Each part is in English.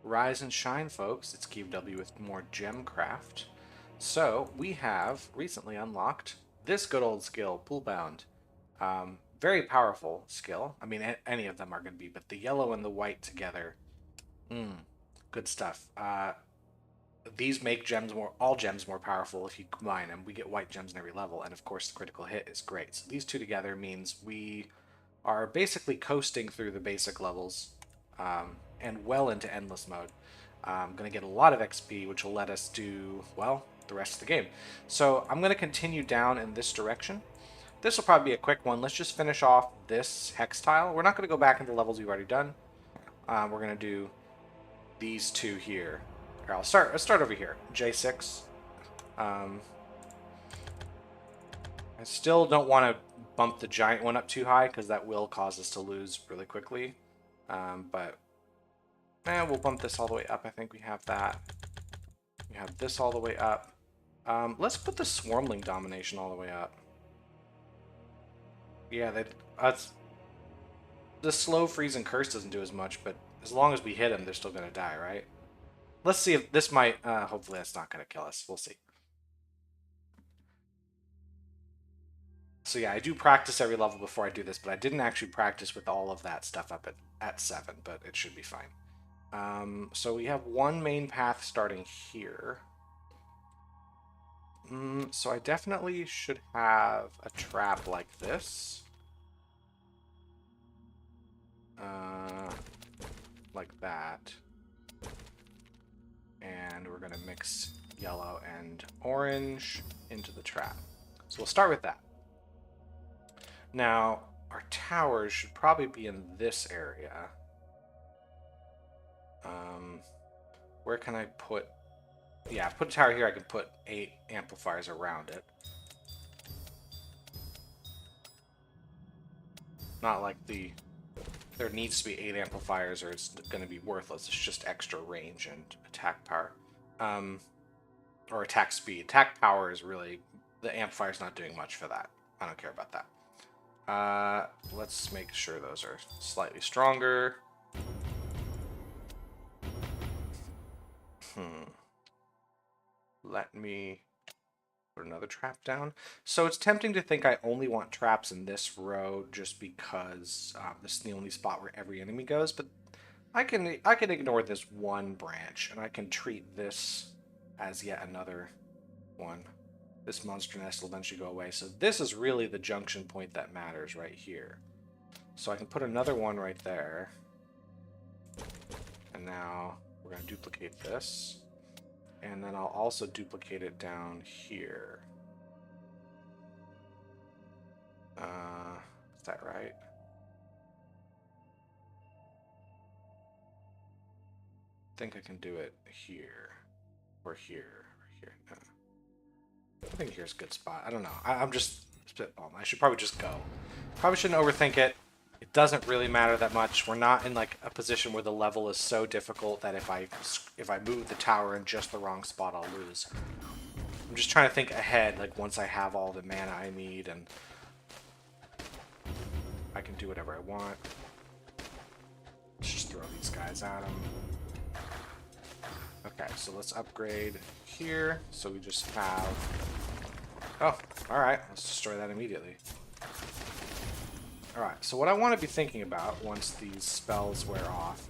Rise and shine, folks. It's QW with more Gemcraft. So, we have recently unlocked this good old skill, Poolbound. Very powerful skill. I mean, any of them are going to be, but the yellow and the white together, good stuff. These make all gems more powerful if you combine them. We get white gems in every level, and of course the critical hit is great. So these two together means we are basically coasting through the basic levels and well into endless mode. I'm going to get a lot of XP, which will let us do, well, the rest of the game. So I'm going to continue down in this direction. This will probably be a quick one. Let's just finish off this hex tile. We're not going to go back into levels we've already done. We're going to do these two here. Here, let's start over here. J6. I still don't want to bump the giant one up too high because that will cause us to lose really quickly. But we'll bump this all the way up. I think we have that. We have this all the way up. Let's put the Swarmling Domination all the way up. Yeah, the slow freeze and curse doesn't do as much, but as long as we hit them, they're still going to die, right? Let's see if this might... hopefully that's not going to kill us. We'll see. So yeah, I do practice every level before I do this, but I didn't actually practice with all of that stuff up at 7, but it should be fine. So we have one main path starting here. So I definitely should have a trap like this. Like that. And we're going to mix yellow and orange into the trap. So we'll start with that. Now, our towers should probably be in this area. Where can I put... Yeah, put a tower here. I can put 8 amplifiers around it. Not like there needs to be 8 amplifiers or it's going to be worthless. It's just extra range and attack power. Or attack speed. Attack power is really... The amplifier's not doing much for that. I don't care about that. Let's make sure those are slightly stronger. Let me put another trap down. So it's tempting to think I only want traps in this row just because this is the only spot where every enemy goes, but I can ignore this one branch and I can treat this as yet another one. This monster nest will eventually go away. So this is really the junction point that matters right here. So I can put another one right there. And now we're going to duplicate this. And then I'll also duplicate it down here. Is that right? I think I can do it here. Or here. Or here. No. I think here's a good spot. I don't know. I'm just spitballing. I should probably just go. Probably shouldn't overthink it. It doesn't really matter that much. We're not in like a position where the level is so difficult that if I move the tower in just the wrong spot, I'll lose. I'm just trying to think ahead, like once I have all the mana I need and I can do whatever I want. Let's just throw these guys at them. Okay, so let's upgrade here. So we just have... Oh, alright. Let's destroy that immediately. Alright, so what I want to be thinking about once these spells wear off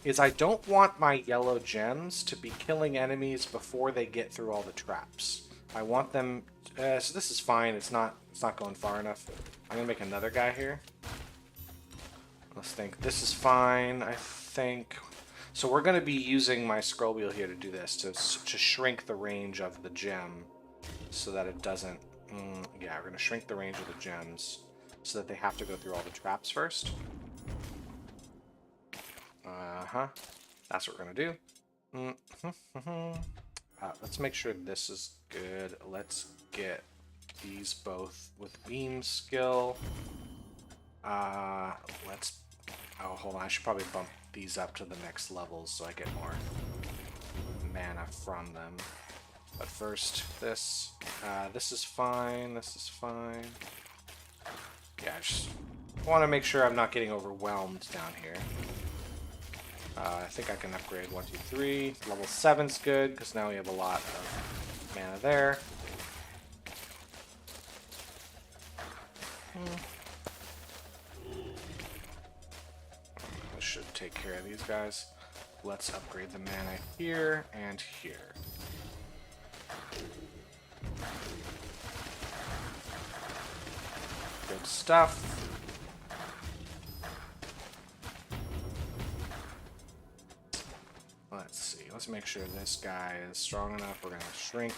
is I don't want my yellow gems to be killing enemies before they get through all the traps. I want them... so this is fine. It's not going far enough. I'm going to make another guy here. Let's think. This is fine, I think. So we're going to be using my scroll wheel here to do this, to shrink the range of the gem so that it doesn't... yeah, we're going to shrink the range of the gems so that they have to go through all the traps first. That's what we're going to do. Let's make sure this is good. Let's get these both with beam skill. Let's... Oh, hold on. I should probably bump these up to the next levels so I get more mana from them. But first, this. This is fine. This is fine. Yeah, I just want to make sure I'm not getting overwhelmed down here. I think I can upgrade 1, 2, 3. Level 7's good, because now we have a lot of mana there. This should take care of these guys. Let's upgrade the mana here and here. Good stuff. Let's see. Let's make sure this guy is strong enough. We're going to shrink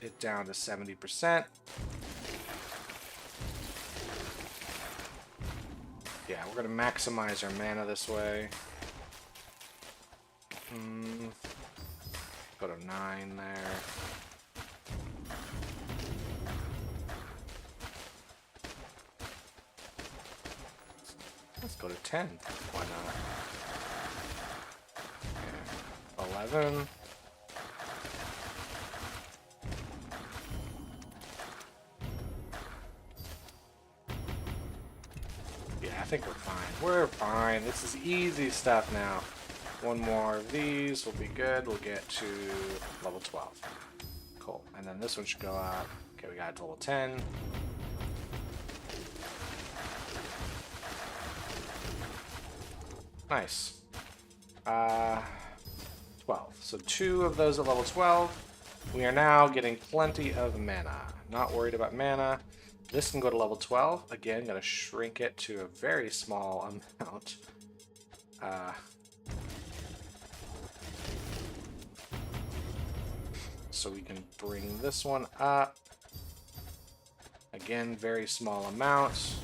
it down to 70%. Yeah, we're going to maximize our mana this way. Go to 9 there. Let's go to 10. Why not? Okay. 11. Yeah, I think we're fine. We're fine. This is easy stuff now. One more of these will be good. We'll get to level 12. Cool. And then this one should go up. Okay, we got a total 10. Nice. 12. So 2 of those at level 12. We are now getting plenty of mana. Not worried about mana. This can go to level 12. Again, gonna shrink it to a very small amount. So we can bring this one up. Again, very small amount.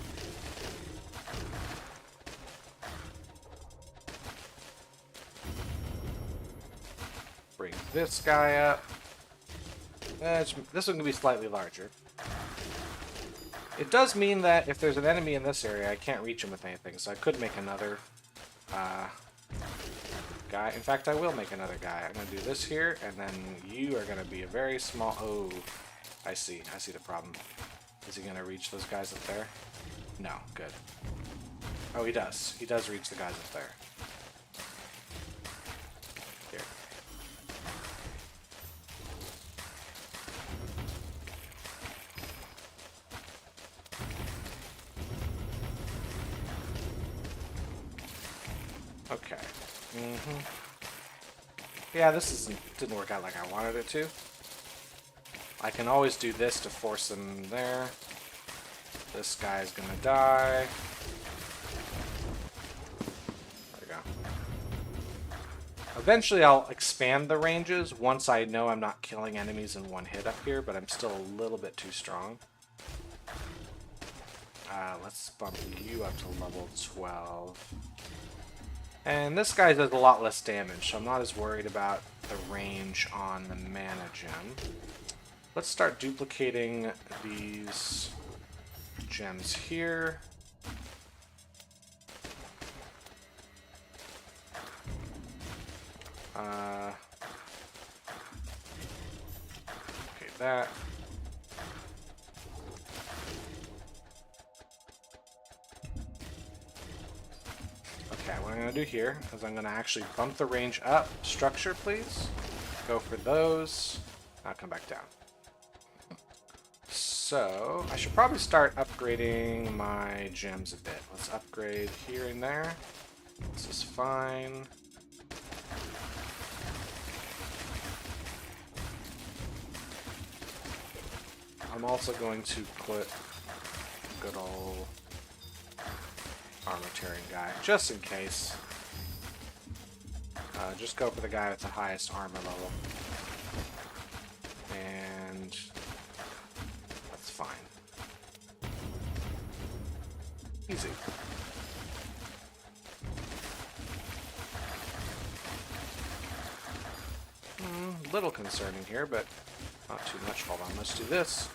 Bring this guy up. This one can be slightly larger. It does mean that if there's an enemy in this area, I can't reach him with anything, so I could make another guy. In fact, I will make another guy. I'm going to do this here, and then you are going to be a very small... Oh, I see. I see the problem. Is he going to reach those guys up there? No. Good. Oh, he does. He does reach the guys up there. Here. Okay. Yeah, this didn't work out like I wanted it to. I can always do this to force him there. This guy's gonna die. There we go. Eventually I'll expand the ranges once I know I'm not killing enemies in one hit up here, but I'm still a little bit too strong. Let's bump you up to level 12. And this guy does a lot less damage, so I'm not as worried about the range on the mana gem. Let's start duplicating these gems here. Okay, that. Okay, what I'm going to do here is I'm going to actually bump the range up. Structure, please. Go for those. I'll come back down. So, I should probably start upgrading my gems a bit. Let's upgrade here and there. This is fine. I'm also going to put good old armor-tearing guy, just in case. Just go for the guy with the highest armor level. And that's fine. Easy. Little concerning here, but not too much. Hold on, let's do this.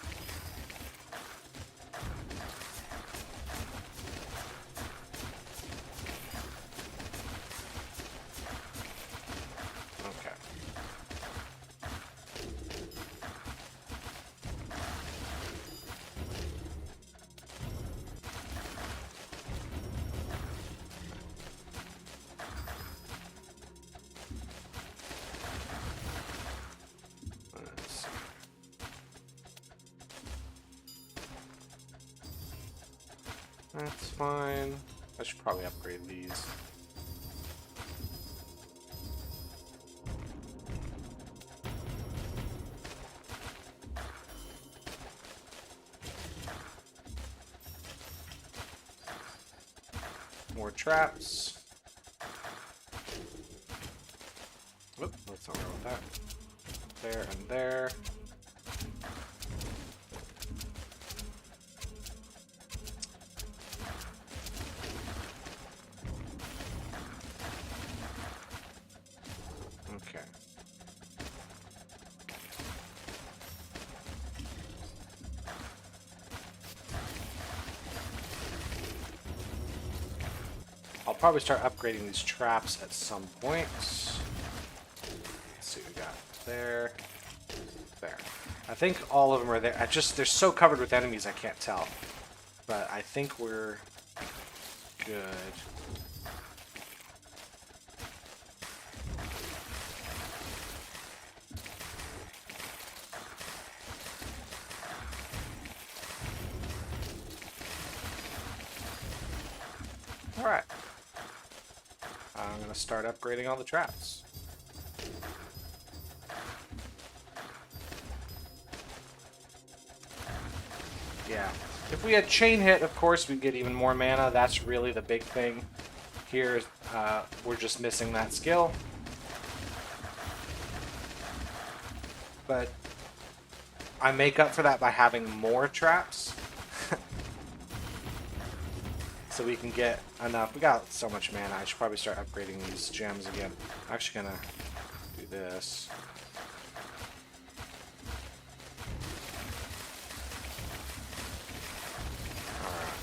That's fine. I should probably upgrade these. More traps. Whoop, let's not go with that. There and there. Okay. I'll probably start upgrading these traps at some point. Let's see what we got there. There. I think all of them are there. They're so covered with enemies I can't tell. But I think we're good. Alright. I'm going to start upgrading all the traps. Yeah. If we had chain hit, of course, we'd get even more mana. That's really the big thing. Here, we're just missing that skill. But I make up for that by having more traps. So we can get enough. We got so much mana. I should probably start upgrading these gems again. I'm actually gonna do this. Alright.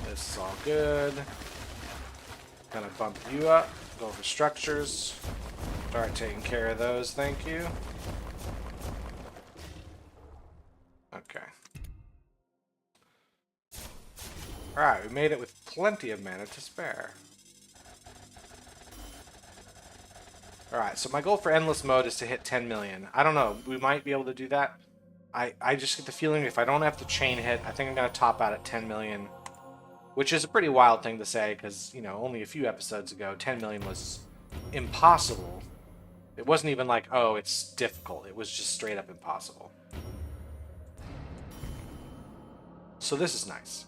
This is all good. Gonna bump you up. Go for structures. Start taking care of those, thank you. Okay. Alright, we made it with plenty of mana to spare. Alright, so my goal for Endless Mode is to hit 10 million. I don't know, we might be able to do that. I just get the feeling if I don't have to chain hit, I think I'm going to top out at 10 million. Which is a pretty wild thing to say, because, you know, only a few episodes ago, 10 million was impossible. It wasn't even like, oh, it's difficult. It was just straight up impossible. So this is nice.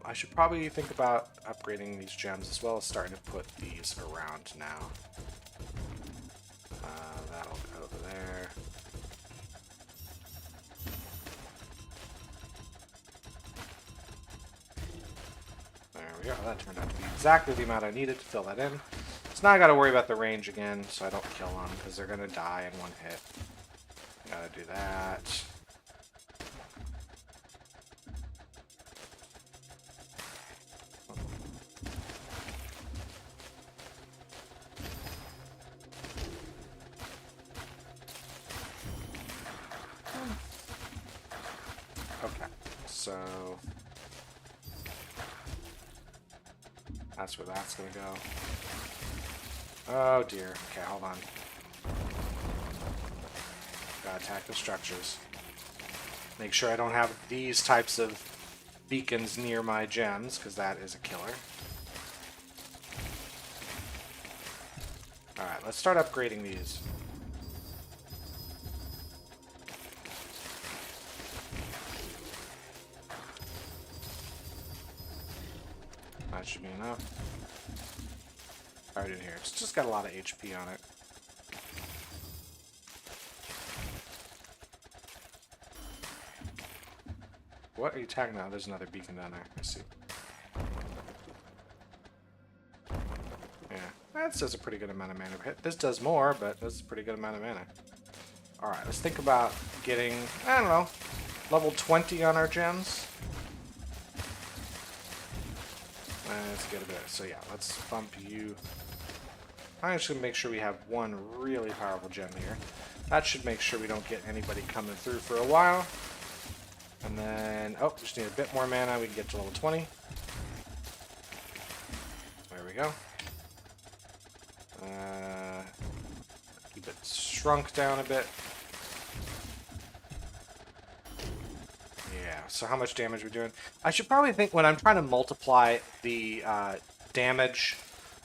I should probably think about upgrading these gems as well as starting to put these around now. That'll go over there. There we go. That turned out to be exactly the amount I needed to fill that in. So now I gotta worry about the range again so I don't kill them because they're gonna die in one hit. Gotta do that. Okay, so that's where that's gonna go. Oh dear. Okay, hold on. Gotta attack the structures. Make sure I don't have these types of beacons near my gems, because that is a killer. Alright, let's start upgrading these. That should be enough. Right in here. It's just got a lot of HP on it. What are you attacking now? There's another beacon down there. I see. Yeah, that does a pretty good amount of mana. This does more, but that's a pretty good amount of mana. Alright, let's think about getting, I don't know, level 20 on our gems. Let's get a bit. So yeah, let's bump you. I'm just going to make sure we have one really powerful gem here. That should make sure we don't get anybody coming through for a while. And then, oh, just need a bit more mana. We can get to level 20. There we go. Keep it shrunk down a bit. so how much damage we're doing? I should probably think when I'm trying to multiply the damage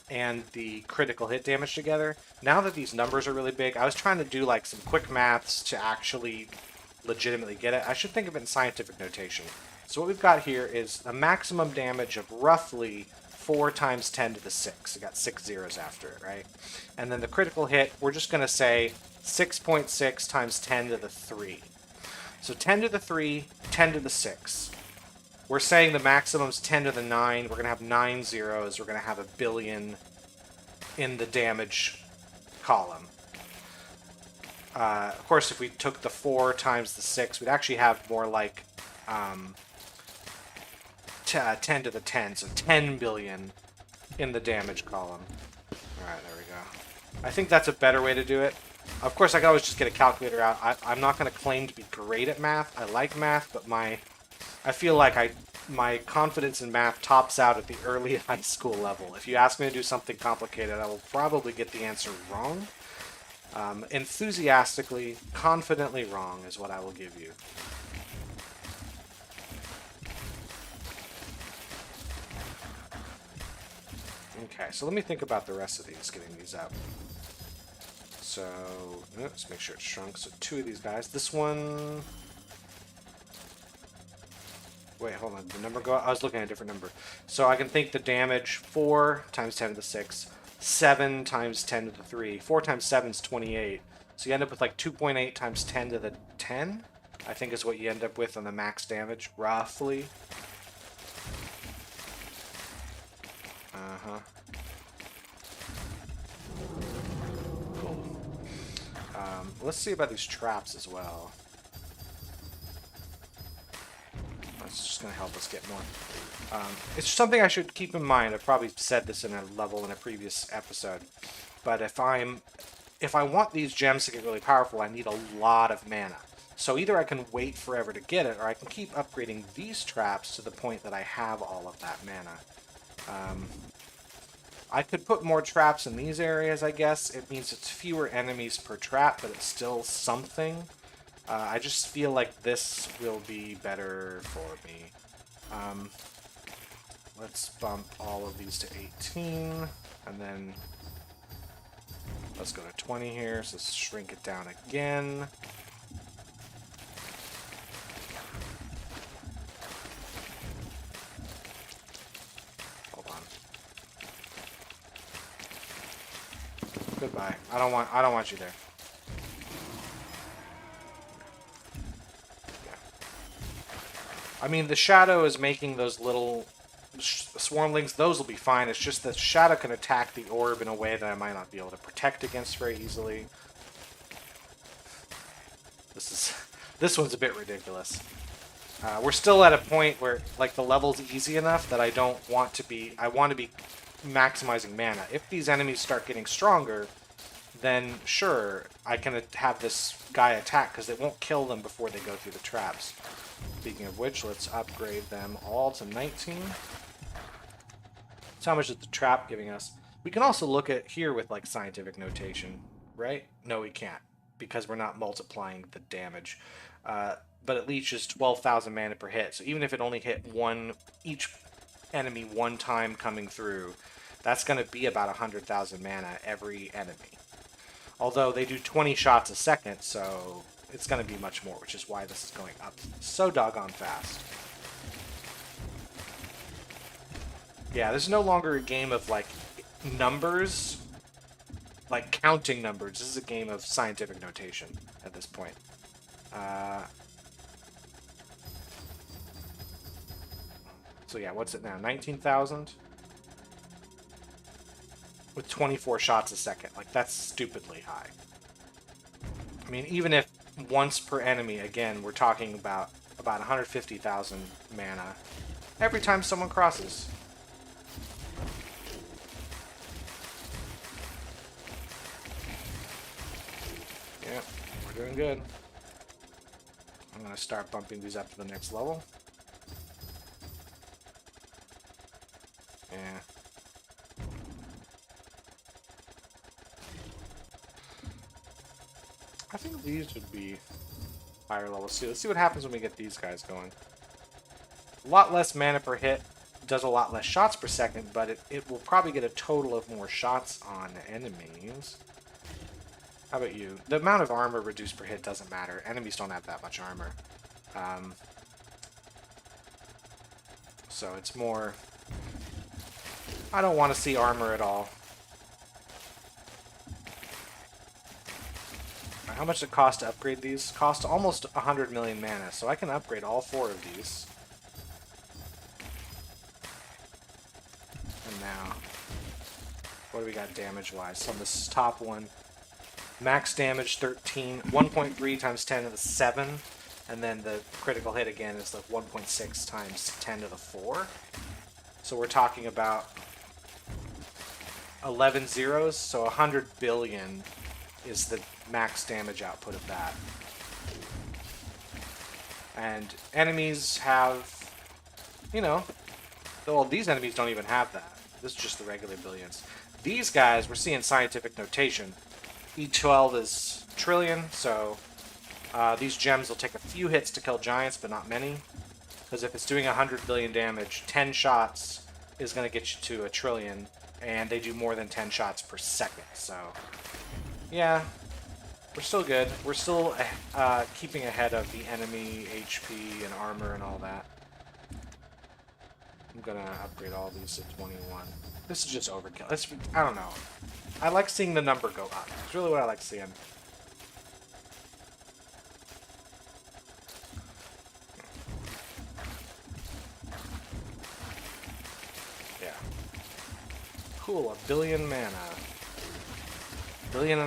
and the critical hit damage together. Now that these numbers are really big, I was trying to do like some quick maths to actually legitimately get it. I should think of it in scientific notation. So what we've got here is a maximum damage of roughly 4 times 10 to the 6. I got 6 zeros after it, right? And then the critical hit, we're just going to say 6.6 times 10 to the 3. So 10 to the 3, 10 to the 6. We're saying the maximum's 10 to the 9. We're going to have 9 zeros. We're going to have a billion in the damage column. Of course, if we took the 4 times the 6, we'd actually have more like 10 to the 10. So 10 billion in the damage column. Alright, there we go. I think that's a better way to do it. Of course, I can always just get a calculator out. I'm not going to claim to be great at math. I like math, but I feel like my confidence in math tops out at the early high school level. If you ask me to do something complicated, I will probably get the answer wrong. Enthusiastically, confidently wrong is what I will give you. Okay, so let me think about the rest of these, getting these up. So, let's make sure it's shrunk. So 2 of these guys. This one... Wait, hold on. Did the number go out? I was looking at a different number. So I can think the damage 4 times 10 to the 6, 7 times 10 to the 3. 4 times 7 is 28. So you end up with like 2.8 times 10 to the 10, I think is what you end up with on the max damage, roughly. Uh-huh. Cool. Let's see about these traps as well. That's just going to help us get more. It's something I should keep in mind. I've probably said this in a level in a previous episode. But if I want these gems to get really powerful, I need a lot of mana. So either I can wait forever to get it, or I can keep upgrading these traps to the point that I have all of that mana. I could put more traps in these areas, I guess. It means it's fewer enemies per trap, but it's still something. I just feel like this will be better for me. Let's bump all of these to 18, and then let's go to 20 here, so let's shrink it down again. Hold on. Goodbye. I don't want you there. I mean, the shadow is making those little swarmlings. Those will be fine. It's just that shadow can attack the orb in a way that I might not be able to protect against very easily. This one's a bit ridiculous. We're still at a point where like the level's easy enough that I don't want to be. I want to be maximizing mana. If these enemies start getting stronger, then sure, I can have this guy attack because it won't kill them before they go through the traps. Speaking of which, let's upgrade them all to 19. So how much is the trap giving us? We can also look at here with like scientific notation, right? No, we can't because we're not multiplying the damage. But it leaches 12,000 mana per hit. So even if it only hit each enemy one time coming through, that's going to be about 100,000 mana every enemy. Although they do 20 shots a second, so it's going to be much more, which is why this is going up so doggone fast. Yeah, this is no longer a game of, like, numbers, like counting numbers. This is a game of scientific notation at this point. So yeah, what's it now? 19,000? With 24 shots a second. Like, that's stupidly high. I mean, even if once per enemy, again, we're talking about 150,000 mana every time someone crosses. Yep, we're doing good. I'm going to start bumping these up to the next level. Yeah. I think these would be higher levels too. Let's see what happens when we get these guys going. A lot less mana per hit, does a lot less shots per second, but it will probably get a total of more shots on enemies. How about you? The amount of armor reduced per hit doesn't matter. Enemies don't have that much armor. So it's more... I don't want to see armor at all. How much does it cost to upgrade these? Cost almost 100 million mana, so I can upgrade all 4 of these. And now, what do we got damage-wise? So on this top one, max damage 13, 1.3 times 10 to the 7, and then the critical hit again is like 1.6 times 10 to the 4. So we're talking about 11 zeros, so 100 billion is the max damage output of that. And enemies have, you know, well, these enemies don't even have that. This is just the regular billions. These guys, we're seeing scientific notation. E12 is trillion, so these gems will take a few hits to kill giants, but not many. Because if it's doing 100 billion damage, 10 shots is going to get you to a trillion, and they do more than 10 shots per second. So, yeah, we're still good. We're still keeping ahead of the enemy HP and armor and all that. I'm going to upgrade all these to 21. This is just overkill. I don't know. I like seeing the number go up. It's really what I like seeing. Yeah. Cool, 1 billion mana. 1.5 billion.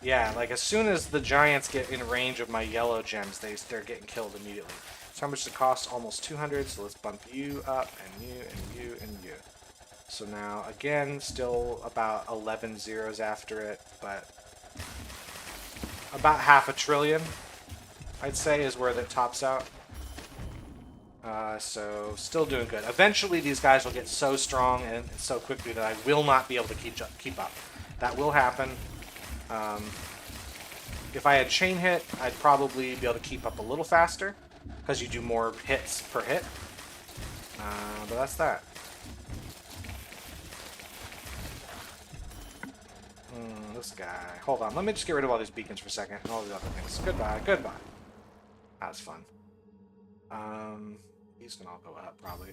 Yeah, like as soon as the giants get in range of my yellow gems, they're getting killed immediately. So how much does it cost? Almost 200, so let's bump you up, and you, and you, and you. So now, again, still about 11 zeros after it, but about 500 billion, I'd say, is where that tops out. So still doing good. Eventually, these guys will get so strong and so quickly that I will not be able to keep up. That will happen. If I had chain hit, I'd probably be able to keep up a little faster, because you do more hits per hit. But that's that. This guy. Hold on. Let me just get rid of all these beacons for a second and all these other things. Goodbye. Goodbye. That was fun. These can all go up, probably.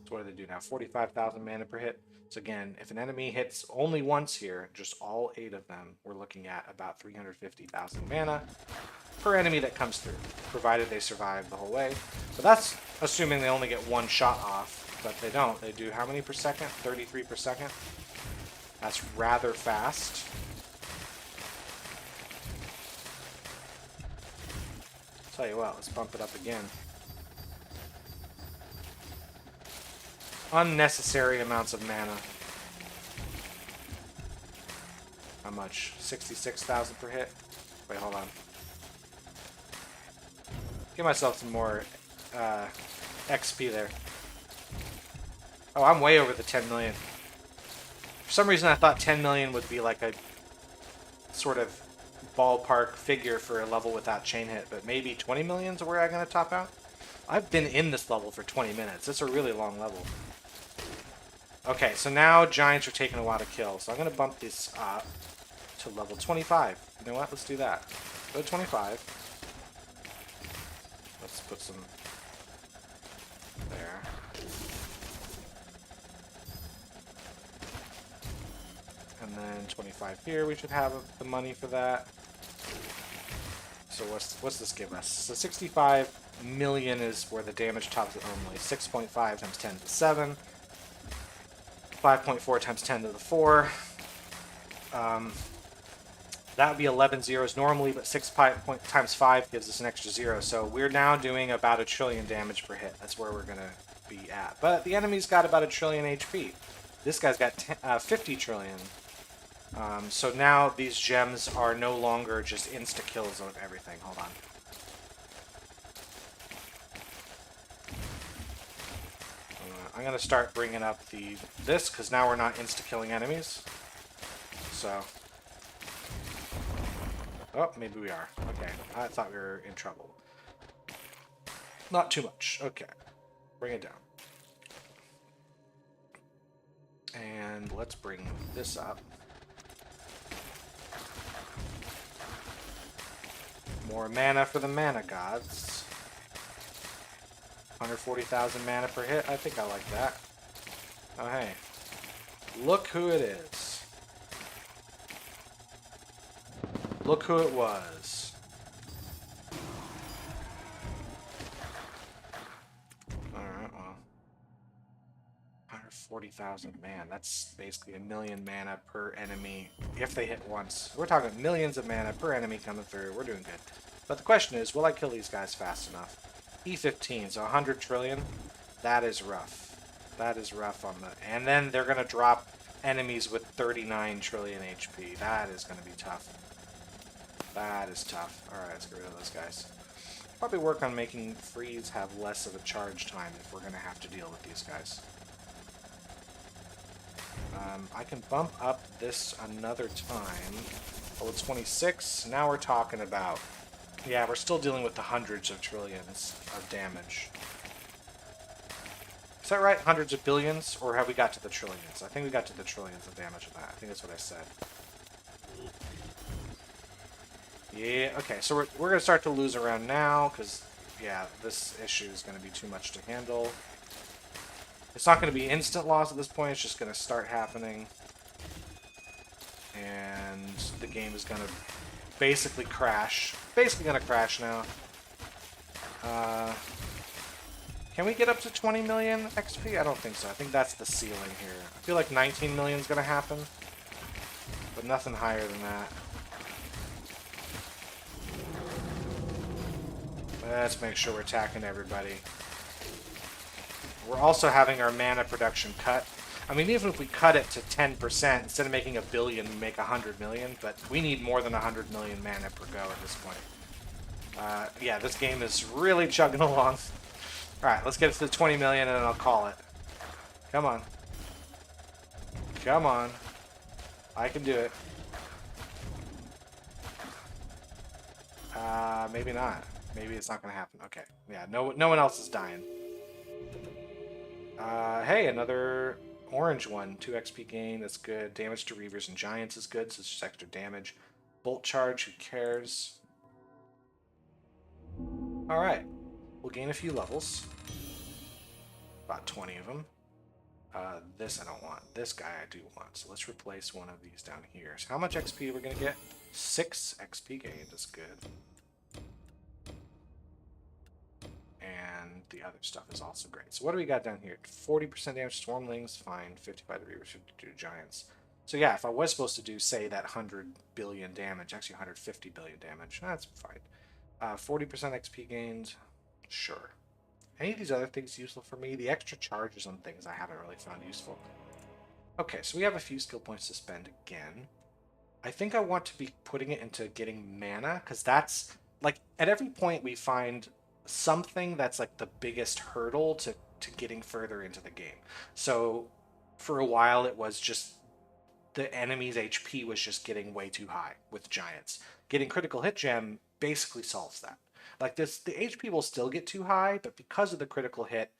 So what do they do now? 45,000 mana per hit. So again, if an enemy hits only once here, just all 8 of them, we're looking at about 350,000 mana per enemy that comes through, provided they survive the whole way. But that's assuming they only get 1 shot off, but they don't. They do how many per second? 33 per second. That's rather fast. Tell you what, let's bump it up again. Unnecessary amounts of mana. How much? 66,000 per hit? Wait, hold on. Give myself some more XP there. Oh, I'm way over the 10 million. For some reason, I thought 10 million would be like a sort of ballpark figure for a level without chain hit, but maybe 20 million is where I'm going to top out? I've been in this level for 20 minutes. It's a really long level. Okay, so now giants are taking a while to kill, so I'm going to bump this up to level 25. You know what? Let's do that. Go to 25. Let's put some there. And then 25 here. We should have the money for that. So what's this give us? So 65 million is where the damage tops it normally. 6.5 times 10 to the 7. 5.4 times 10 to the 4. That would be 11 zeros normally, but 6 times 5 gives us an extra 0. So we're now doing about 1 trillion damage per hit. That's where we're going to be at. But the enemy's got about 1 trillion HP. This guy's got 50 trillion. So now these gems are no longer just insta-kills of everything. Hold on. I'm going to start bringing up this, because now we're not insta-killing enemies. So... Oh, maybe we are. Okay, I thought we were in trouble. Not too much. Okay. Bring it down. And let's bring this up. More mana for the mana gods. 140,000 mana per hit. I think I like that. Oh, hey. Look who it is. Look who it was. Alright, well. 140,000, man. That's basically 1,000,000 mana per enemy if they hit once. We're talking millions of mana per enemy coming through. We're doing good. But the question is, will I kill these guys fast enough? E15, so 100 trillion. That is rough. That is rough on the... And then they're going to drop enemies with 39 trillion HP. That is going to be tough. That is tough. Alright, let's get rid of those guys. Probably work on making freeze have less of a charge time if we're going to have to deal with these guys. I can bump up this another time. Oh, it's 26. Now we're talking about... Yeah, we're still dealing with the hundreds of trillions of damage. Is that right? Hundreds of billions? Or have we got to the trillions? I think we got to the trillions of damage of that. I think that's what I said. Yeah, okay, so we're going to start to lose around now, because, yeah, this issue is going to be too much to handle. It's not going to be instant loss at this point, it's just going to start happening. And the game is going to basically crash. Basically going to crash now. Can we get up to 20 million XP? I don't think so. I think that's the ceiling here. I feel like 19 million is going to happen, but nothing higher than that. Let's make sure we're attacking everybody. We're also having our mana production cut. I mean, even if we cut it to 10%, instead of making 1 billion, we make 100 million, but we need more than 100 million mana per go at this point. Yeah, this game is really chugging along. Alright, let's get it to the 20 million and then I'll call it. Come on. Come on. I can do it. Maybe not. Maybe it's not going to happen. Okay. Yeah, no one else is dying. Hey, another orange one. 2 XP gain. That's good. Damage to Reavers and Giants is good, so it's just extra damage. Bolt charge. Who cares? Alright. We'll gain a few levels. About 20 of them. This I don't want. This guy I do want. So let's replace one of these down here. So how much XP are we going to get? 6 XP gained is good. And the other stuff is also great. So what do we got down here? 40% damage to Swarmlings, fine. 55 to Reavers, 52 to Giants. So yeah, if I was supposed to do, say, that 100 billion damage, actually 150 billion damage, that's fine. 40% XP gained, sure. Any of these other things useful for me? The extra charges on things I haven't really found useful. Okay, so we have a few skill points to spend again. I think I want to be putting it into getting mana, because that's, like, at every point we find something that's like the biggest hurdle to getting further into the game. So for a while it was just the enemy's HP was just getting way too high with Giants. Getting critical hit gem basically solves that. Like this, the HP will still get too high, but because of the critical hit,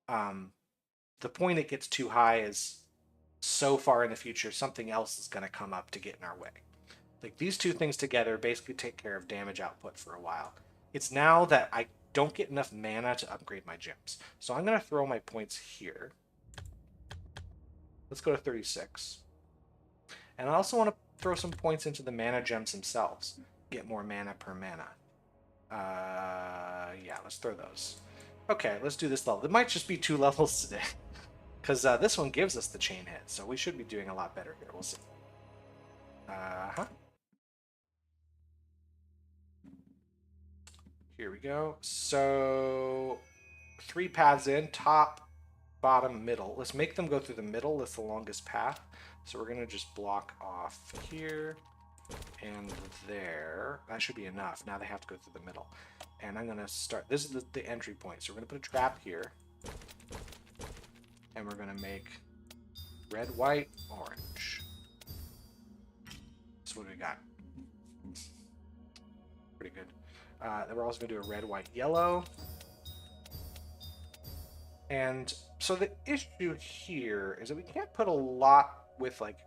the point it gets too high is so far in the future, something else is going to come up to get in our way. Like these two things together basically take care of damage output for a while. It's now that I don't get enough mana to upgrade my gems. So I'm going to throw my points here. Let's go to 36. And I also want to throw some points into the mana gems themselves. Get more mana per mana. Yeah, let's throw those. Okay, let's do this level. It might just be 2 levels today. Because this one gives us the chain hit. So we should be doing a lot better here. We'll see. Here we go. So 3 paths in, top, bottom, middle. Let's make them go through the middle. That's the longest path. So we're going to just block off here and there. That should be enough. Now they have to go through the middle. And I'm going to start. This is the entry point. So we're going to put a trap here. And we're going to make red, white, orange. So what do we got? Pretty good. Then we're also going to do a red, white, yellow. And so the issue here is that we can't put a lot with, like,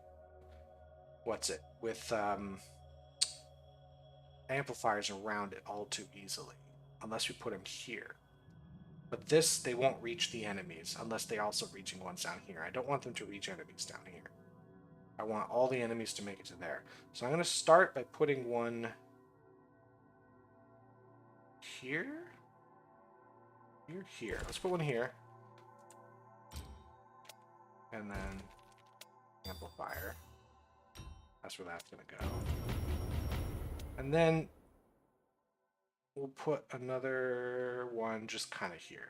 what's it? With amplifiers around it all too easily, unless we put them here. But this, they won't reach the enemies unless they're also reaching ones down here. I don't want them to reach enemies down here. I want all the enemies to make it to there. So I'm going to start by putting one here. Here. Let's put one here. And then amplifier. That's where that's going to go. And then we'll put another one just kind of here.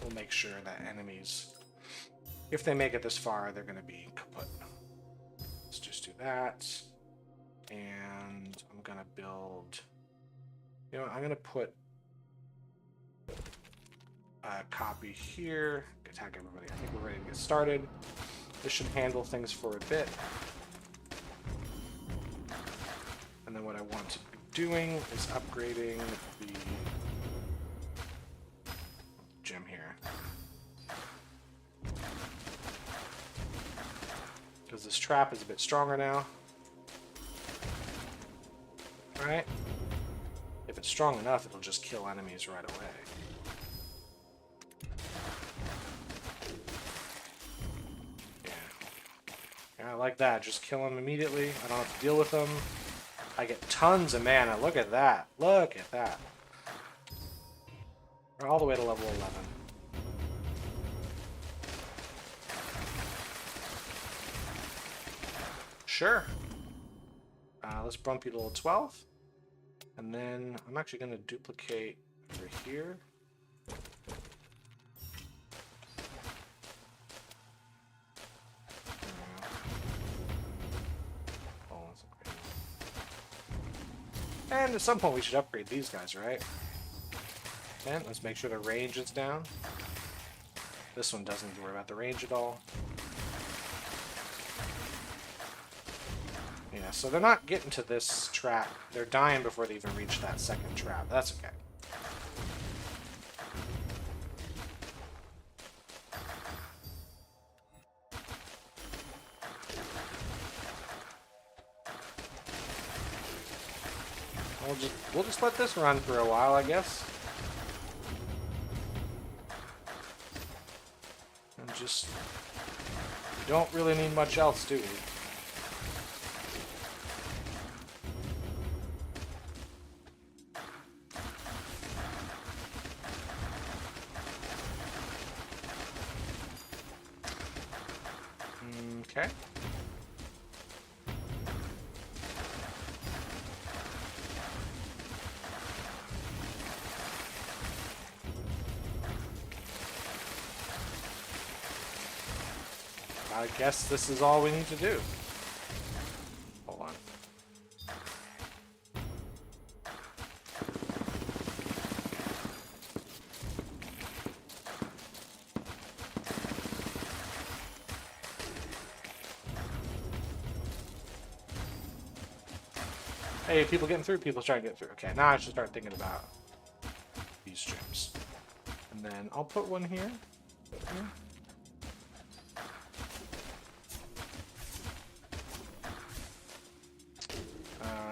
We'll make sure that enemies, if they make it this far, they're going to be kaput. Let's just do that. And I'm going to build... You know what, I'm going to put a copy here. Attack everybody. I think we're ready to get started. This should handle things for a bit. And then what I want to be doing is upgrading the gem here. Because this trap is a bit stronger now. Alright. If it's strong enough, it'll just kill enemies right away. Yeah, I like that. Just kill them immediately. I don't have to deal with them. I get tons of mana. Look at that. Look at that. We're all the way to level 11. Sure. Let's bump you to level 12. And then I'm actually going to duplicate over here. And at some point we should upgrade these guys, right? And let's make sure the range is down. This one doesn't need to worry about the range at all. Yeah, so they're not getting to this trap. They're dying before they even reach that second trap. That's okay. We'll just let this run for a while, I guess. And just... we don't really need much else, do we? Okay. I guess this is all we need to do. Hold on. Hey, people getting through? People trying to get through. Okay, now I should start thinking about these gems. And then I'll put one here.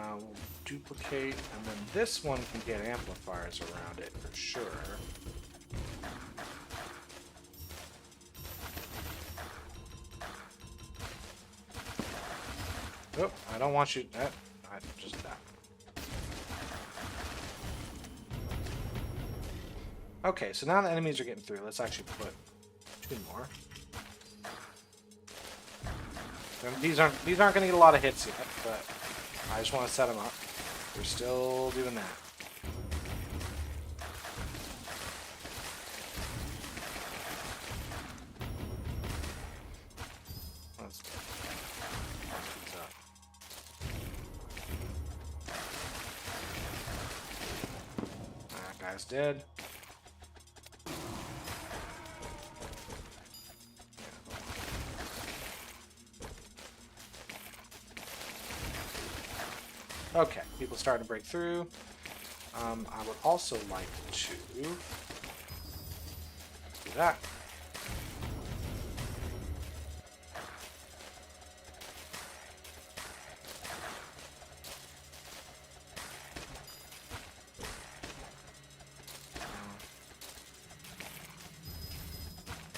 We'll duplicate, and then this one can get amplifiers around it for sure. Oh, I don't want you... I just that. Okay, so now the enemies are getting through. Let's actually put 2 more. And these aren't going to get a lot of hits yet, but I just want to set them up. We're still doing that. Let's these up. That guy's dead. Okay, people starting to break through. I would also like to do that.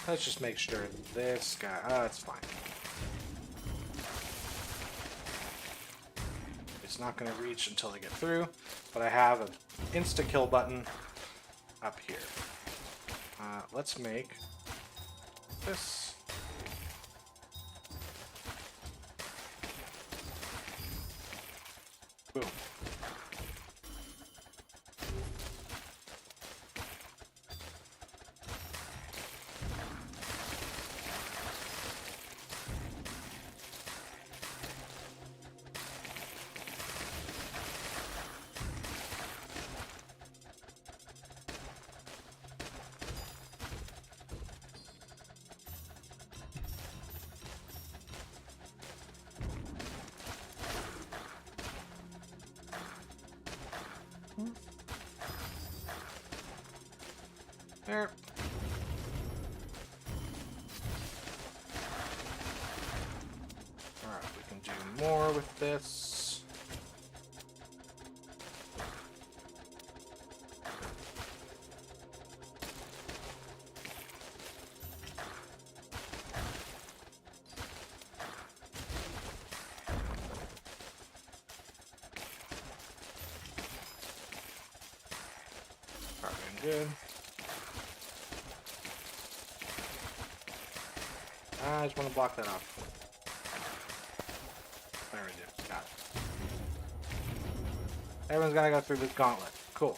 Let's just make sure this guy... it's fine. It's not going to reach until I get through, but I have an insta-kill button up here. Let's make this. Boom. There. Alright, we can do more with this. Alright, good. I just want to block that off. There we go. Got it. Everyone's got to go through this gauntlet. Cool.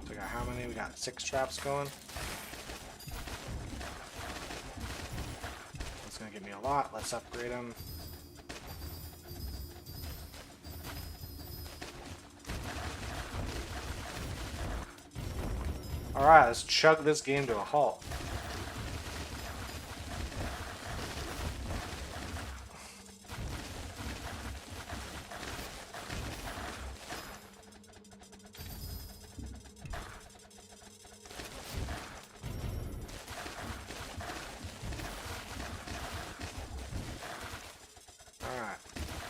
So we got how many? We got 6 traps going. That's going to give me a lot. Let's upgrade them. Alright, let's chug this game to a halt.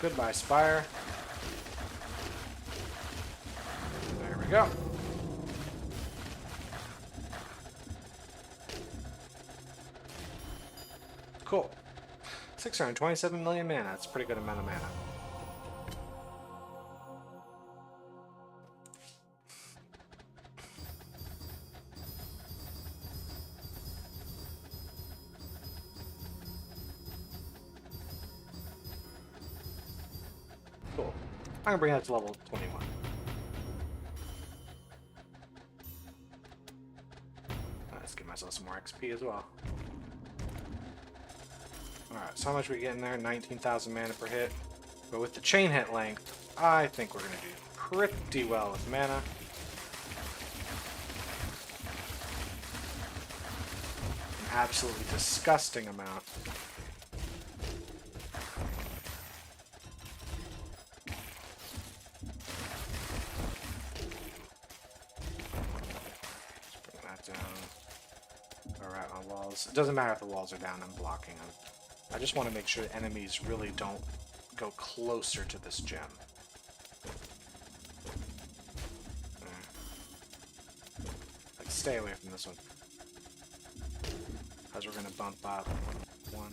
Goodbye, Spire. There we go. Cool. 627 million mana. That's a pretty good amount of mana. Cool. I'm gonna bring that to level 21. Let's give myself some more XP as well. Alright, so how much are we getting there? 19,000 mana per hit. But with the chain hit length, I think we're gonna do pretty well with mana. An absolutely disgusting amount. It doesn't matter if the walls are down, I'm blocking them. I just want to make sure enemies really don't go closer to this gem. Like, stay away from this one. Because we're going to bump up 1,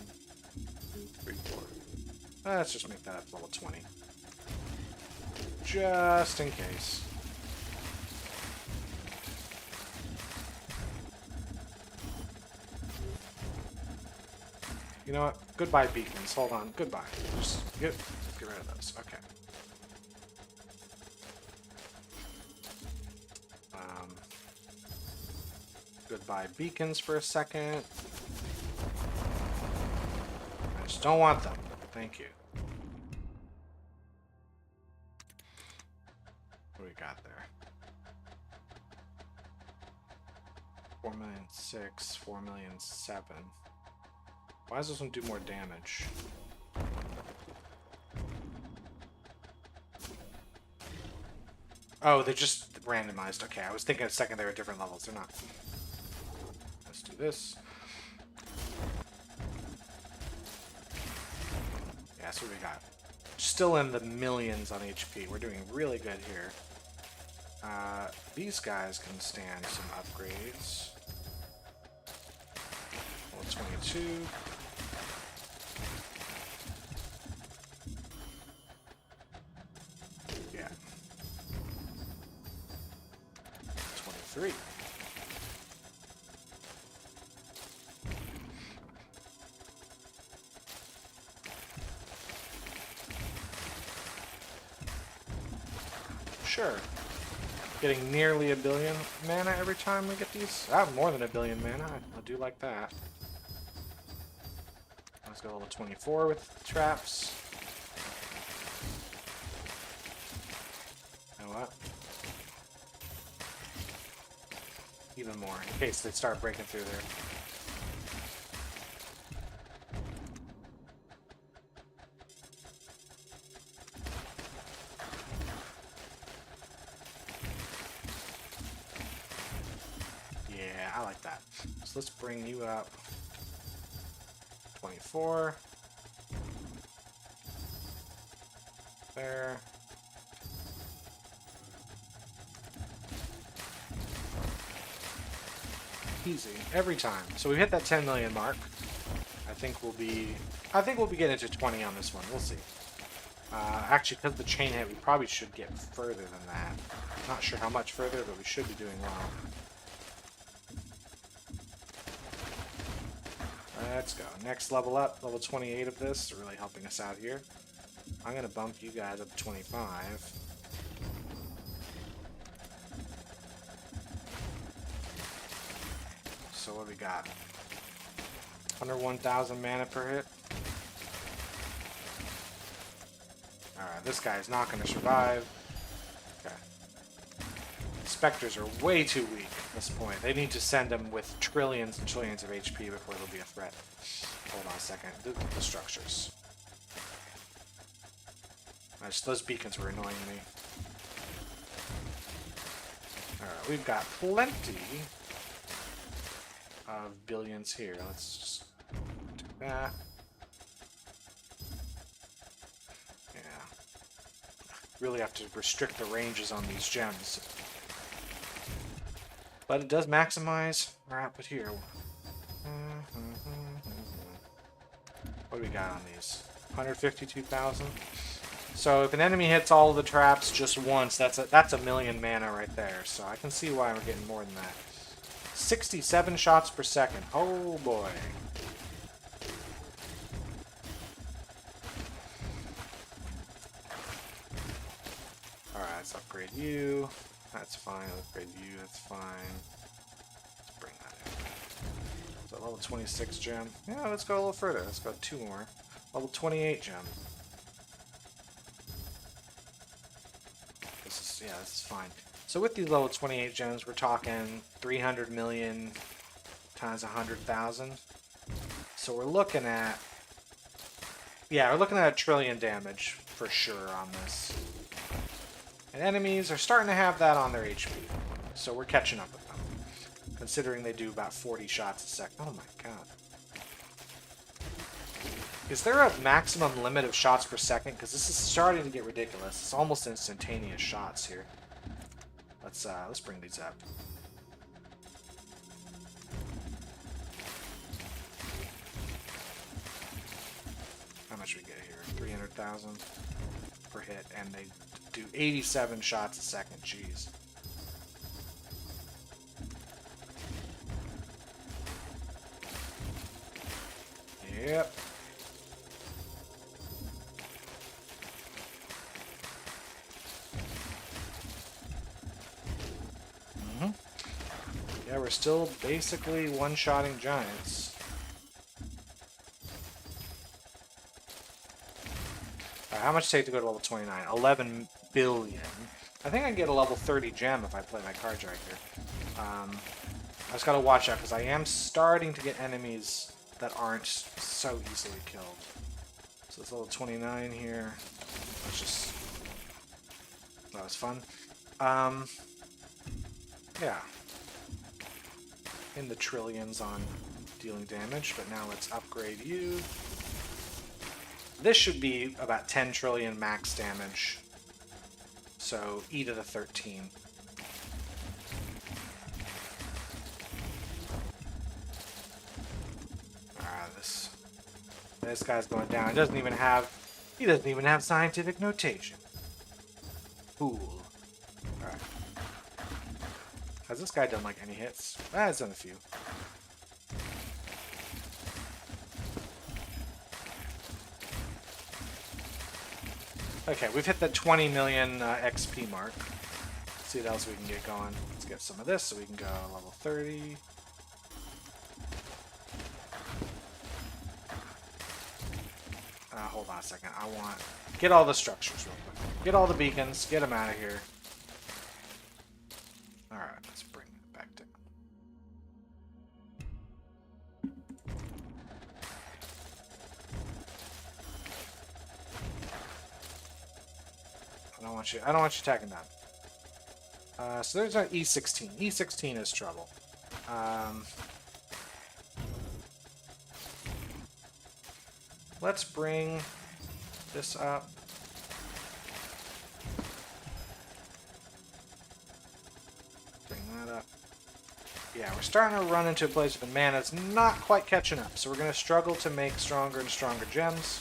2, 3, 4. Let's just make that up to level 20. Just in case. You know what? Goodbye, beacons. Hold on. Goodbye. Just get rid of those. Okay. Goodbye, beacons for a second. I just don't want them. Thank you. What do we got there? 4,000,006, 4,000,007. Why does this one do more damage? Oh, they're just randomized. Okay, I was thinking a second they were different levels. They're not. Let's do this. Yeah, that's what we got. Still in the millions on HP. We're doing really good here. These guys can stand some upgrades. Level 22. Yeah. 23. Sure. Getting nearly a billion mana every time we get these. I have more than a billion mana. I do like that. Let's go level 24 with traps. You know what? Even more, in case they start breaking through there. Yeah, I like that. So let's bring you up. 24. There. Easy every time. So we hit that 10 million mark. I think we'll be getting to 20 on this one. We'll see. Actually, because of the chain hit, we probably should get further than that. Not sure how much further, but we should be doing well. Let's go. Next level up, level 28 of this, really helping us out here. I'm going to bump you guys up to 25. So what we got? 101,000 mana per hit. Alright, this guy's not going to survive. Okay. Spectres are way too weak at this point. They need to send them with trillions and trillions of HP before they'll be a threat. Hold on a second. The structures. Those beacons were annoying me. Alright, we've got plenty of billions here. Let's just do that. Yeah. Really have to restrict the ranges on these gems. But it does maximize our output here. What do we got on these? 152,000. So if an enemy hits all of the traps just once, that's a million mana right there. So I can see why we're getting more than that. 67 shots per second. Oh boy. Alright, let's upgrade you. That's fine. Upgrade you. That's fine. Let's bring that in. So level 26 gem. Yeah, let's go a little further. Let's go 2 more. Level 28 gem. This is fine. So with these level 28 gems, we're talking 300 million times 100,000. So we're looking at, yeah, we're looking at 1 trillion damage for sure on this. And enemies are starting to have that on their HP. So we're catching up with them. Considering they do about 40 shots a second. Oh my god. Is there a maximum limit of shots per second? Because this is starting to get ridiculous. It's almost instantaneous shots here. Let's bring these up. How much we get here? 300,000 per hit, and they do 87 shots a second. Jeez. Yep. Yeah, we're still basically one-shotting giants. How much does it take to go to level 29? 11 billion. I think I can get a level 30 gem if I play my cards right here. I just gotta watch out, because I am starting to get enemies that aren't so easily killed. So it's level 29 here. Let's just... That was fun. Yeah. In the trillions on dealing damage, but now let's upgrade you. This should be about 10 trillion max damage. So E to the 13. This guy's going down. He doesn't even have scientific notation. Fool. Alright. Has this guy done like any hits? He's done a few. Okay, we've hit the 20 million XP mark. Let's see what else we can get going. Let's get some of this so we can go level 30. Hold on a second. I want... Get all the structures real quick. Get all the beacons. Get them out of here. Alright, let's bring it back down. I don't want you attacking that. So there's our E16. E16 is trouble. Let's bring this up. Bring that up. Yeah, we're starting to run into a place where the mana's not quite catching up, so we're going to struggle to make stronger and stronger gems.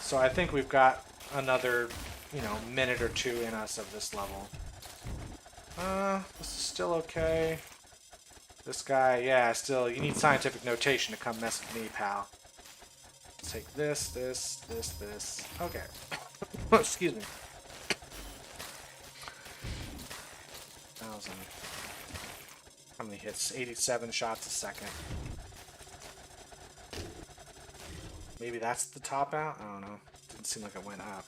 So I think we've got another, minute or two in us of this level. This is still okay. This guy, yeah, still, you need scientific notation to come mess with me, pal. Let's take this, this, this, this. Okay. Excuse me. 1,000. How many hits? 87 shots a second. Maybe that's the top out? I don't know. Didn't seem like it went up.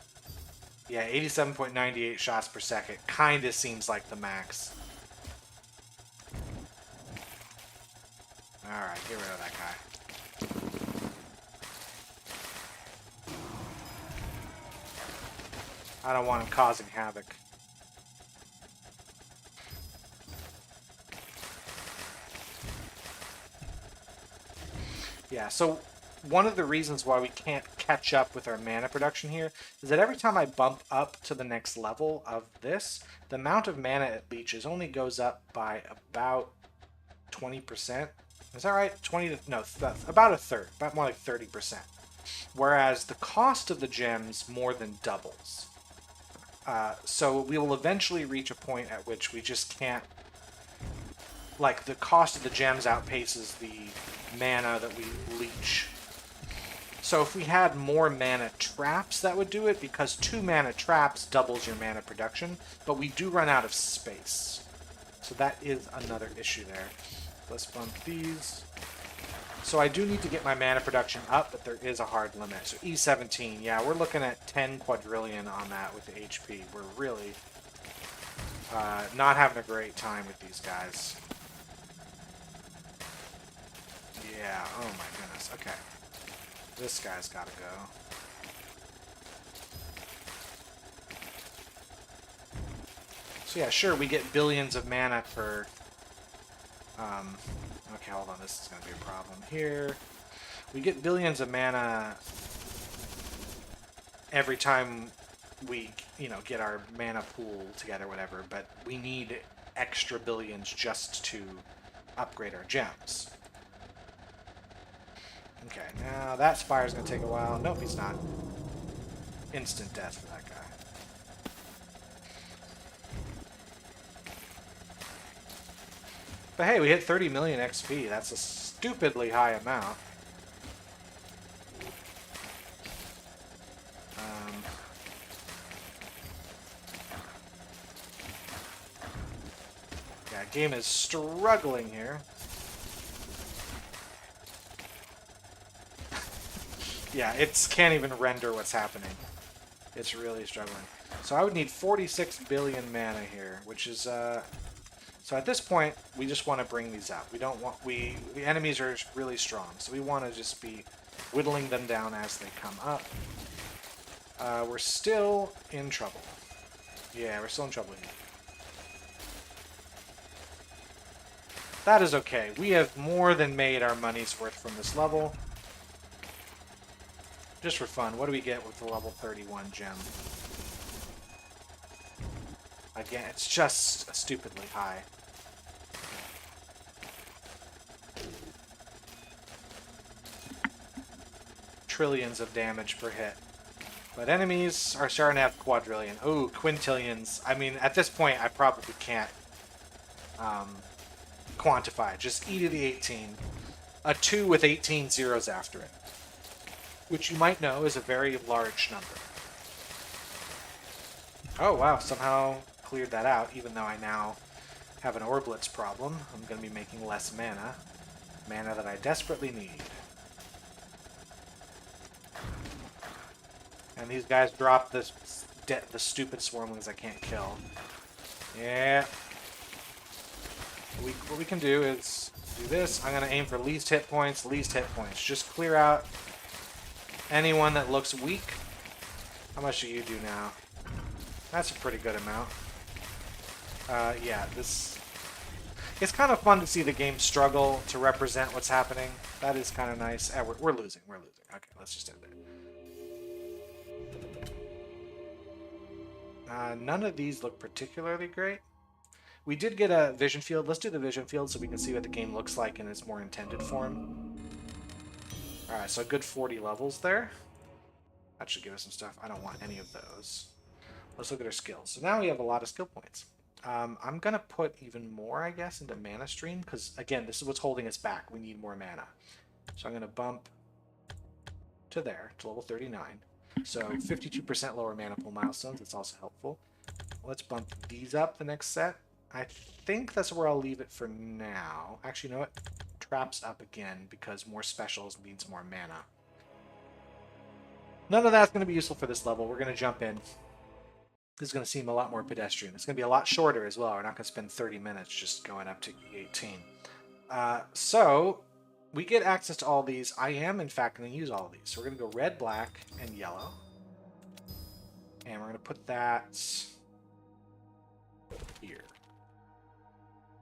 Yeah, 87.98 shots per second. Kinda seems like the max. Alright, get rid of that guy. I don't want him causing havoc. Yeah, so one of the reasons why we can't catch up with our mana production here is that every time I bump up to the next level of this, the amount of mana it leeches only goes up by about 20%. Is that right? 20 to, no, about a third, about more like 30%. Whereas the cost of the gems more than doubles. So we will eventually reach a point at which we just can't, like, the cost of the gems outpaces the mana that we leech. So if we had more mana traps, that would do it, because 2 mana traps doubles your mana production, but we do run out of space. So that is another issue there. Let's bump these. So I do need to get my mana production up, but there is a hard limit. So E17, yeah, we're looking at 10 quadrillion on that with the HP. We're really not having a great time with these guys. Yeah, oh my goodness, okay. This guy's gotta go. So yeah, sure, we get billions of mana for... okay, hold on, this is gonna be a problem here. We get billions of mana every time we, get our mana pool together, whatever, but we need extra billions just to upgrade our gems. Okay, now that spire's gonna take a while. Nope, he's not. Instant death for that guy. But hey, we hit 30 million XP. That's a stupidly high amount. Yeah, game is struggling here. Yeah, it can't even render what's happening. It's really struggling. So I would need 46 billion mana here, which is, so at this point, we just want to bring these out. We don't want, the enemies are really strong, so we want to just be whittling them down as they come up. We're still in trouble. Yeah, we're still in trouble here. That is okay. We have more than made our money's worth from this level. Just for fun, what do we get with the level 31 gem? Again, it's just stupidly high. Trillions of damage per hit. But enemies are starting to have quadrillion. Ooh, quintillions. I mean, at this point, I probably can't quantify it. Just e to the 18. A 2 with 18 zeros after it. Which you might know is a very large number. Oh, wow. Somehow cleared that out, even though I now have an Orblitz problem. I'm going to be making less mana. Mana that I desperately need. And these guys drop the stupid swarmlings I can't kill. Yeah. What we can do is do this. I'm going to aim for least hit points, least hit points. Just clear out anyone that looks weak. How much do you do now? That's a pretty good amount. Yeah, this... It's kind of fun to see the game struggle to represent what's happening. That is kind of nice. We're losing. We're losing. Okay, let's just end it. None of these look particularly great. We did get a vision field. Let's do the vision field so we can see what the game looks like in its more intended form. Alright, so a good 40 levels there. That should give us some stuff. I don't want any of those. Let's look at our skills. So now we have a lot of skill points. I'm going to put even more, I guess, into Mana Stream, because, again, this is what's holding us back. We need more mana. So I'm going to bump to there, to level 39. So 52% lower mana pool milestones. That's also helpful. Let's bump these up the next set. I think that's where I'll leave it for now. Actually, you know what? Traps up again, because more specials means more mana. None of that's going to be useful for this level. We're going to jump in. This is going to seem a lot more pedestrian. It's going to be a lot shorter as well. We're not going to spend 30 minutes just going up to E18. So we get access to all these. I am, in fact, going to use all of these. So we're going to go red, black, and yellow. And we're going to put that here.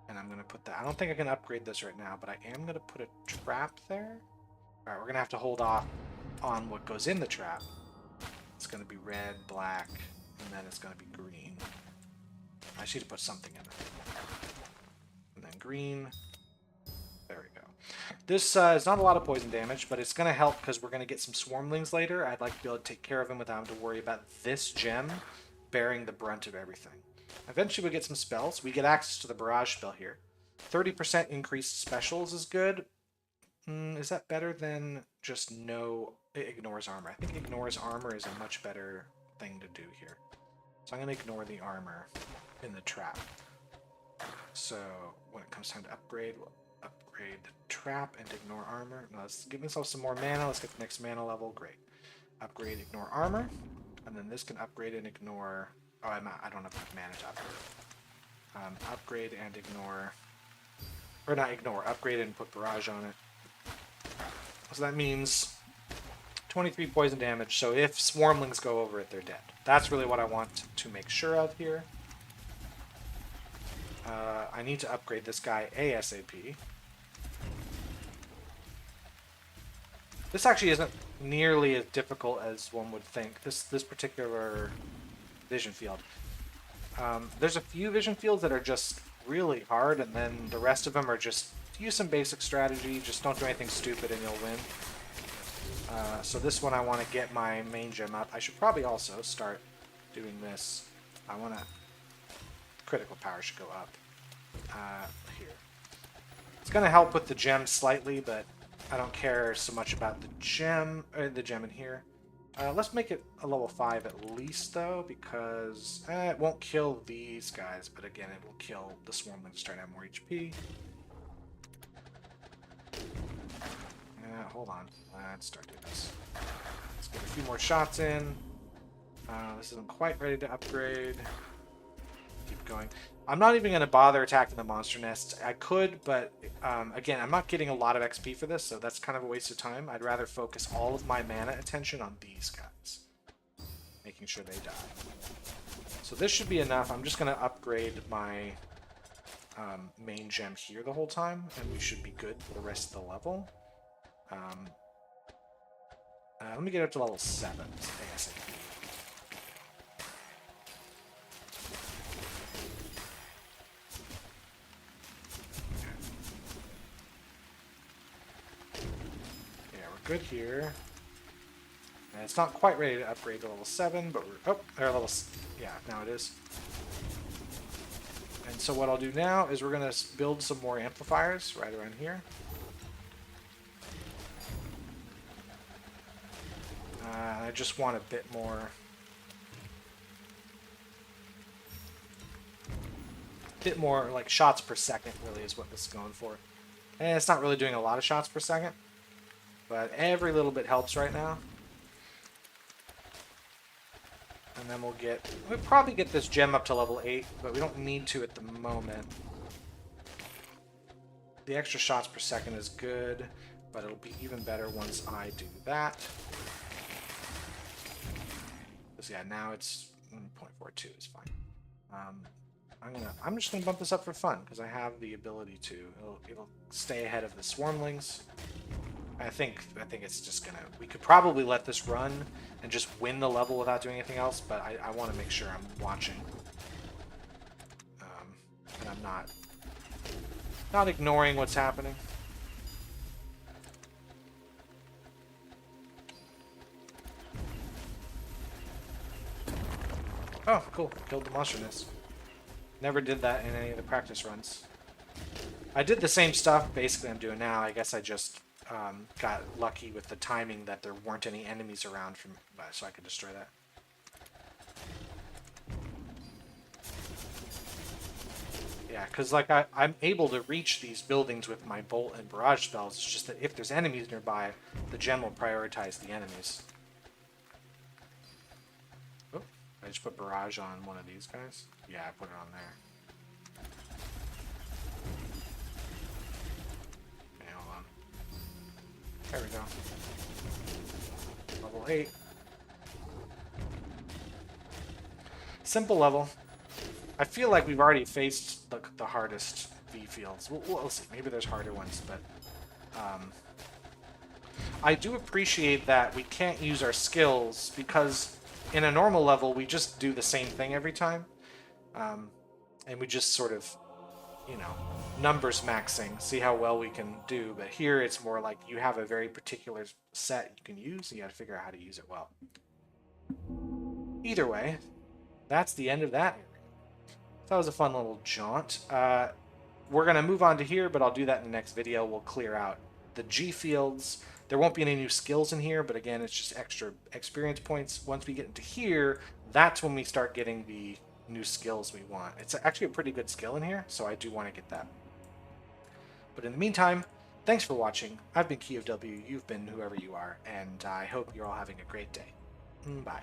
And I'm going to put that... I don't think I can upgrade this right now, but I am going to put a trap there. All right, we're going to have to hold off on what goes in the trap. It's going to be red, black, and then it's going to be green. I just need to put something in there. And then green. There we go. This is not a lot of poison damage, but it's going to help because we're going to get some swarmlings later. I'd like to be able to take care of them without having to worry about this gem bearing the brunt of everything. Eventually we get some spells. We get access to the barrage spell here. 30% increased specials is good. Is that better than just no... It ignores armor. I think ignores armor is a much better thing to do here. So I'm going to ignore the armor in the trap. So when it comes time to upgrade, we'll upgrade the trap and ignore armor. Now let's give myself some more mana. Let's get the next mana level. Great. Upgrade, ignore armor. And then this can upgrade and ignore... Oh, I don't have enough mana to upgrade. Upgrade and ignore... Or not ignore. Upgrade and put barrage on it. So that means 23 poison damage. So if swarmlings go over it, they're dead. That's really what I want to make sure of here. I need to upgrade this guy ASAP. This actually isn't nearly as difficult as one would think. This particular vision field. There's a few vision fields that are just really hard, and then the rest of them are just use some basic strategy. Just don't do anything stupid and you'll win. So this one I want to get my main gem up. I should probably also start doing this. I want to... Critical power should go up. Here. It's going to help with the gem slightly, but I don't care so much about the gem in here. Let's make it a level 5 at least, though, because it won't kill these guys, but again, it will kill the swarmlings starting to have more HP. Hold on. Let's start doing this. Let's get a few more shots in. This isn't quite ready to upgrade. Keep going. I'm not even going to bother attacking the monster nests. I could, but again, I'm not getting a lot of XP for this, so that's kind of a waste of time. I'd rather focus all of my mana attention on these guys, making sure they die. So this should be enough. I'm just going to upgrade my main gem here the whole time, and we should be good for the rest of the level. Let me get up to level 7 ASAP. Yeah, we're good here. And it's not quite ready to upgrade to level 7, but we're... Oh, there, level... Yeah, now it is. And so what I'll do now is we're going to build some more amplifiers right around here. I just want a bit more... like shots per second really is what this is going for. And it's not really doing a lot of shots per second, but every little bit helps right now. And then we'll probably get this gem up to level 8, but we don't need to at the moment. The extra shots per second is good, but it'll be even better once I do that. So yeah, now it's 0.42 is fine. I'm just gonna bump this up for fun because I have the ability to. It'll stay ahead of the swarmlings. I think it's just gonna. We could probably let this run and just win the level without doing anything else, but I want to make sure I'm watching, and I'm not ignoring what's happening. Oh, cool! Killed the monster nest. Never did that in any of the practice runs. I did the same stuff basically I'm doing now. I guess I just got lucky with the timing that there weren't any enemies around so I could destroy that. Yeah, because like I'm able to reach these buildings with my bolt and barrage spells. It's just that if there's enemies nearby, the gem will prioritize the enemies. Oh, I just put barrage on one of these guys. Yeah, I put it on there. Okay, hold on. There we go. Level 8. Simple level. I feel like we've already faced the hardest V fields. We'll see. Maybe there's harder ones, but I do appreciate that we can't use our skills because in a normal level we just do the same thing every time, and we just sort of, you know, numbers maxing, see how well we can do. But here it's more like you have a very particular set you can use, and you got to figure out how to use it well. Either way, that's the end of that. That was a fun little jaunt. We're going to move on to here, but I'll do that in the next video. We'll clear out the G fields. There won't be any new skills in here, but again, it's just extra experience points. Once we get into here, that's when we start getting the new skills we want. It's actually a pretty good skill in here, so I do want to get that. But in the meantime, thanks for watching. I've been Key of W, you've been whoever you are, and I hope you're all having a great day. Bye.